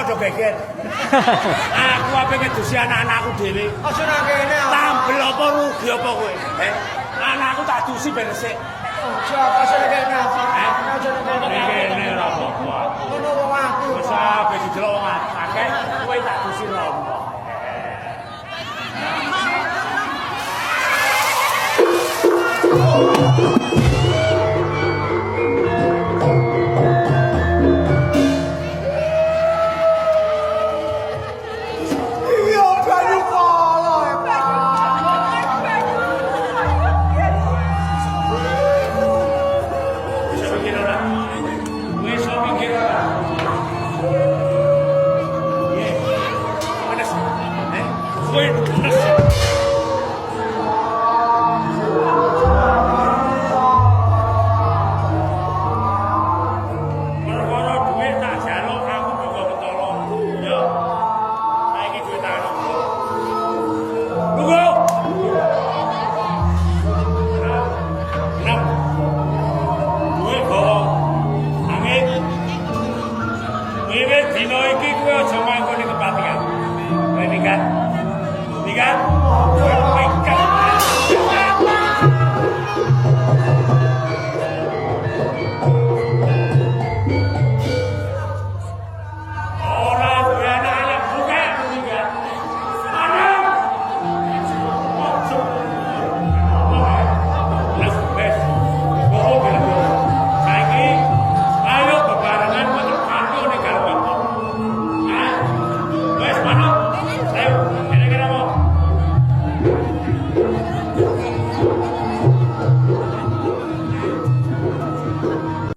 aja geger. Aku ape ngedusi anak-anakku dhewe. Aja nang kene. Tambel apa rugi apa kowe? Anakku tak dusi ben resik. Aja aja nang kene. Aja nang kene. Kene ora apa-apa. Ngono wong aku. Wis ape didelok wong akeh, kowe tak dusi rombong. Oh